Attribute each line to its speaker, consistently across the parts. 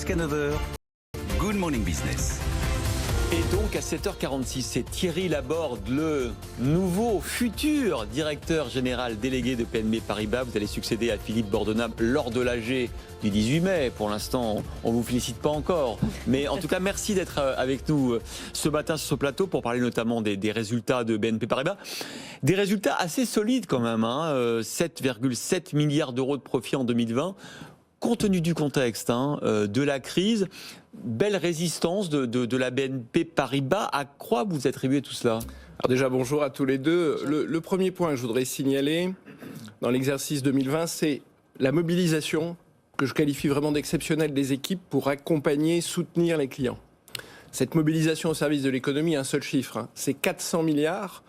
Speaker 1: jusqu'à 9h. Good Morning Business.
Speaker 2: Et donc à 7h46, c'est Thierry Laborde, le nouveau futur directeur général délégué de BNP Paribas. Vous allez succéder à Philippe Bordenave lors de l'AG du 18 mai. Pour l'instant, on ne vous félicite pas encore. Mais en tout cas, merci d'être avec nous ce matin sur ce plateau pour parler notamment des résultats de BNP Paribas. Des résultats assez solides quand même, 7,7 milliards d'euros de profit en 2020. Compte tenu du contexte, de la crise, belle résistance de la BNP Paribas. À quoi vous attribuez tout cela ?
Speaker 3: Alors déjà, bonjour à tous les deux. Le premier point que je voudrais signaler dans l'exercice 2020, c'est la mobilisation que je qualifie vraiment d'exceptionnelle des équipes pour accompagner, soutenir les clients. Cette mobilisation au service de l'économie, un seul chiffre, c'est 400 milliards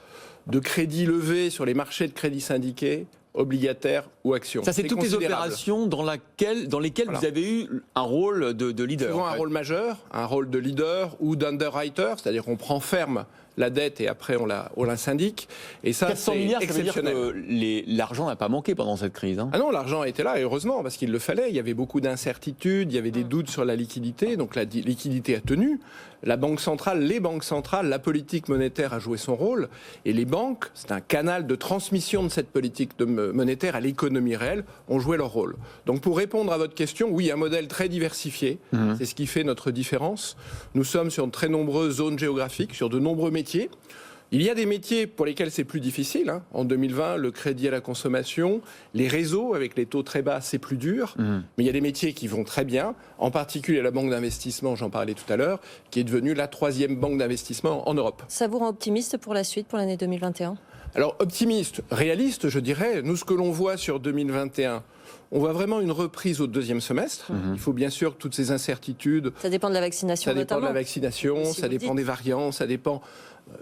Speaker 3: de crédits levés sur les marchés de crédits syndiqués, obligataires ou actions.
Speaker 2: Ça, c'est toutes les opérations dans lesquelles
Speaker 3: voilà.
Speaker 2: vous avez eu un rôle de leader.
Speaker 3: Souvent un rôle majeur, un rôle de leader ou d'underwriter, c'est-à-dire qu'on prend ferme la dette et après on la syndique. Et ça,
Speaker 2: 400
Speaker 3: c'est
Speaker 2: milliards,
Speaker 3: exceptionnel.
Speaker 2: Ça veut dire que l'argent n'a pas manqué pendant cette crise.
Speaker 3: Ah non, l'argent était là, et heureusement, parce qu'il le fallait. Il y avait beaucoup d'incertitudes, il y avait des doutes sur la liquidité, donc la liquidité a tenu. La banque centrale, les banques centrales, la politique monétaire a joué son rôle. Et les banques, c'est un canal de transmission de cette politique monétaire à l'économie réelle, ont joué leur rôle. Donc pour répondre à votre question, oui, un modèle très diversifié, c'est ce qui fait notre différence. Nous sommes sur de très nombreuses zones géographiques, sur de nombreux métiers. Il y a des métiers pour lesquels c'est plus difficile. En 2020, le crédit à la consommation, les réseaux avec les taux très bas, c'est plus dur. Mais il y a des métiers qui vont très bien, en particulier la banque d'investissement, j'en parlais tout à l'heure, qui est devenue la 3e banque d'investissement en Europe.
Speaker 4: Ça vous rend optimiste pour la suite, pour l'année 2021 ?
Speaker 3: Alors optimiste, réaliste, je dirais. Nous, ce que l'on voit sur 2021, on voit vraiment une reprise au deuxième semestre. Il faut bien sûr que toutes ces incertitudes...
Speaker 4: Ça dépend de la vaccination notamment.
Speaker 3: Ça dépend de la vaccination, ça dépend des variants, ça dépend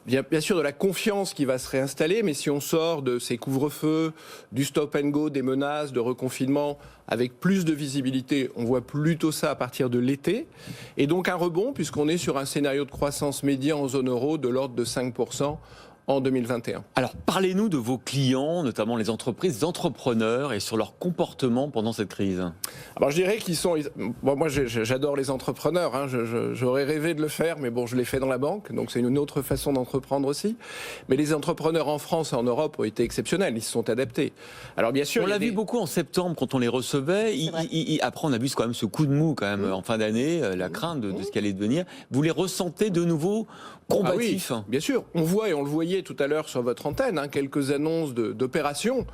Speaker 3: bien sûr de la confiance qui va se réinstaller. Mais si on sort de ces couvre-feux, du stop and go, des menaces, de reconfinement, avec plus de visibilité, on voit plutôt ça à partir de l'été. Et donc un rebond, puisqu'on est sur un scénario de croissance médian en zone euro de l'ordre de 5%. En 2021.
Speaker 2: Alors, parlez-nous de vos clients, notamment les entreprises, les entrepreneurs, et sur leur comportement pendant cette crise.
Speaker 3: Alors, je dirais qu'ils sont... Bon, moi, j'adore les entrepreneurs. J'aurais rêvé de le faire, mais bon, je l'ai fait dans la banque, donc c'est une autre façon d'entreprendre aussi. Mais les entrepreneurs en France et en Europe ont été exceptionnels. Ils se sont adaptés. Alors, bien sûr...
Speaker 2: On l'a vu beaucoup en septembre quand on les recevait. Après, on a vu quand même ce coup de mou quand même en fin d'année, la crainte de ce qui allait devenir. Vous les ressentez de nouveau combatifs?
Speaker 3: Oui, bien sûr. On voit, et on le voyait tout à l'heure sur votre antenne, quelques annonces d'opérations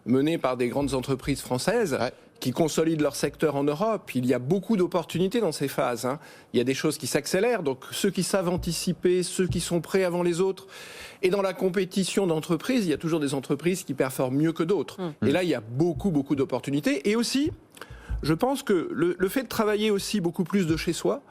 Speaker 3: menées par des grandes entreprises françaises qui consolident leur secteur en Europe. Il y a beaucoup d'opportunités dans ces phases. Il y a des choses qui s'accélèrent, donc ceux qui savent anticiper, ceux qui sont prêts avant les autres. Et dans la compétition d'entreprises, il y a toujours des entreprises qui performent mieux que d'autres. Et là, il y a beaucoup d'opportunités. Et aussi, je pense que le fait de travailler aussi beaucoup plus de chez soi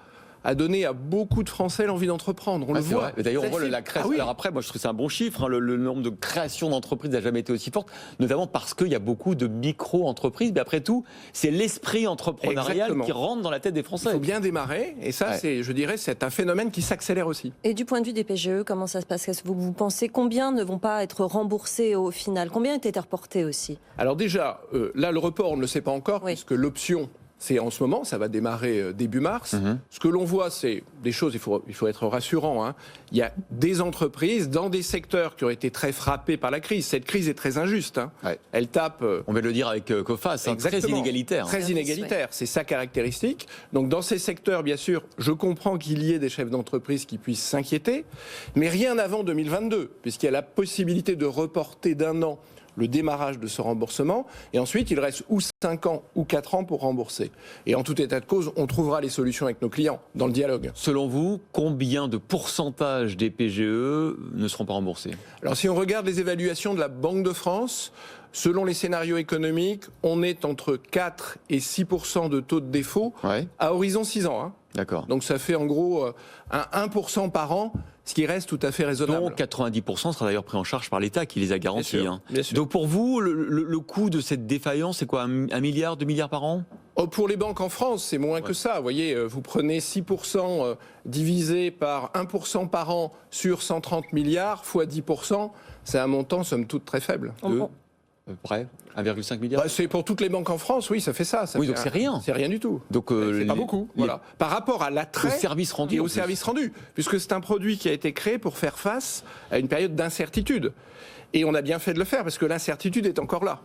Speaker 3: a donné à beaucoup de Français l'envie d'entreprendre. On le voit.
Speaker 2: D'ailleurs, on voit la création. Alors après, moi, je trouve que c'est un bon chiffre. Le nombre de créations d'entreprises n'a jamais été aussi forte, notamment parce qu'il y a beaucoup de micro-entreprises. Mais après tout, c'est l'esprit entrepreneurial qui rentre dans la tête des Français.
Speaker 3: Il faut bien démarrer. Et ça, je dirais, c'est un phénomène qui s'accélère aussi.
Speaker 4: Et du point de vue des PGE, comment ça se passe ? Vous pensez combien ne vont pas être remboursés au final ? Combien ont été reportés aussi ?
Speaker 3: Alors déjà, là, le report, on ne le sait pas encore, puisque l'option... C'est en ce moment, ça va démarrer début mars. Ce que l'on voit, c'est des choses, il faut être rassurant. Il y a des entreprises dans des secteurs qui ont été très frappés par la crise. Cette crise est très injuste. Elle tape...
Speaker 2: On va le dire avec Coface, très inégalitaire.
Speaker 3: Très inégalitaire, c'est sa caractéristique. Donc dans ces secteurs, bien sûr, je comprends qu'il y ait des chefs d'entreprise qui puissent s'inquiéter, mais rien avant 2022, puisqu'il y a la possibilité de reporter d'un an le démarrage de ce remboursement, et ensuite il reste ou 5 ans ou 4 ans pour rembourser. Et en tout état de cause, on trouvera les solutions avec nos clients dans le dialogue.
Speaker 2: Selon vous, combien de pourcentage des PGE ne seront pas remboursés ?
Speaker 3: Alors si on regarde les évaluations de la Banque de France, selon les scénarios économiques, on est entre 4 et 6% de taux de défaut à horizon 6 ans.
Speaker 2: D'accord.
Speaker 3: Donc ça fait en gros un 1% par an, ce qui reste tout à fait raisonnable.
Speaker 2: Donc 90% sera d'ailleurs pris en charge par l'État qui les a garantis.
Speaker 3: Bien sûr.
Speaker 2: Donc pour vous, le coût de cette défaillance, c'est quoi, 1 milliard, 2 milliards par an ?
Speaker 3: Pour les banques en France, c'est moins que ça. Vous voyez, vous prenez 6% divisé par 1% par an sur 130 milliards, fois 10%, c'est un montant, somme toute, très faible.
Speaker 2: À peu près 1,5 milliard.
Speaker 3: Bah, c'est pour toutes les banques en France, oui, ça fait ça.
Speaker 2: Oui,
Speaker 3: fait
Speaker 2: donc c'est rien.
Speaker 3: C'est rien du tout.
Speaker 2: Donc
Speaker 3: C'est pas beaucoup. Voilà. Par rapport à l'attrait
Speaker 2: au service rendu.
Speaker 3: et
Speaker 2: en
Speaker 3: au
Speaker 2: plus.
Speaker 3: service rendu, puisque c'est un produit qui a été créé pour faire face à une période d'incertitude. Et on a bien fait de le faire parce que l'incertitude est encore là.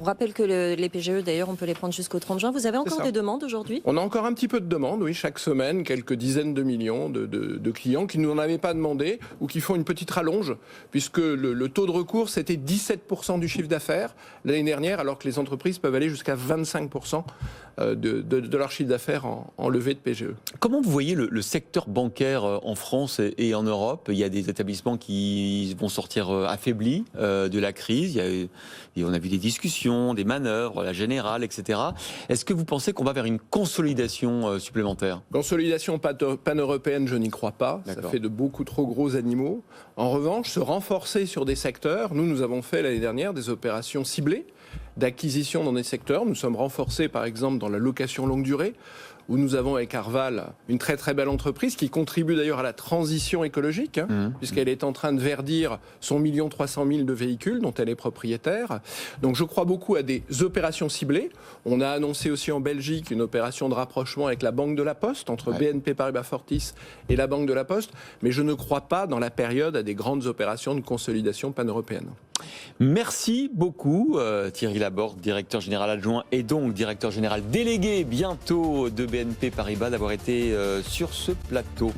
Speaker 4: On rappelle que les PGE, d'ailleurs, on peut les prendre jusqu'au 30 juin. Vous avez encore
Speaker 3: ça.
Speaker 4: des demandes aujourd'hui?
Speaker 3: On a encore un petit peu de demandes, oui, chaque semaine, quelques dizaines de millions de clients qui ne nous en avaient pas demandé ou qui font une petite rallonge, puisque le taux de recours, c'était 17% du chiffre d'affaires l'année dernière, alors que les entreprises peuvent aller jusqu'à 25% de leur chiffre d'affaires en levée de PGE.
Speaker 2: Comment vous voyez le secteur bancaire en France et en Europe? Il y a des établissements qui vont sortir affaiblis de la crise. On a vu des discussions, des manœuvres, la Générale, etc. Est-ce que vous pensez qu'on va vers une consolidation supplémentaire?
Speaker 3: Consolidation pan-européenne, je n'y crois pas. Ça fait de beaucoup trop gros animaux. En revanche, se renforcer sur des secteurs. Nous avons fait l'année dernière des opérations ciblées d'acquisition dans des secteurs. Nous sommes renforcés, par exemple, dans la location longue durée, où nous avons avec Arval une très très belle entreprise qui contribue d'ailleurs à la transition écologique, puisqu'elle est en train de verdir son 1 300 000 de véhicules dont elle est propriétaire. Donc je crois beaucoup à des opérations ciblées. On a annoncé aussi en Belgique une opération de rapprochement avec la Banque de la Poste, entre BNP Paribas Fortis et la Banque de la Poste, mais je ne crois pas dans la période à des grandes opérations de consolidation pan-européenne.
Speaker 2: Merci beaucoup Thierry Laborde, directeur général adjoint et donc directeur général délégué bientôt de BNP Paribas, d'avoir été sur ce plateau.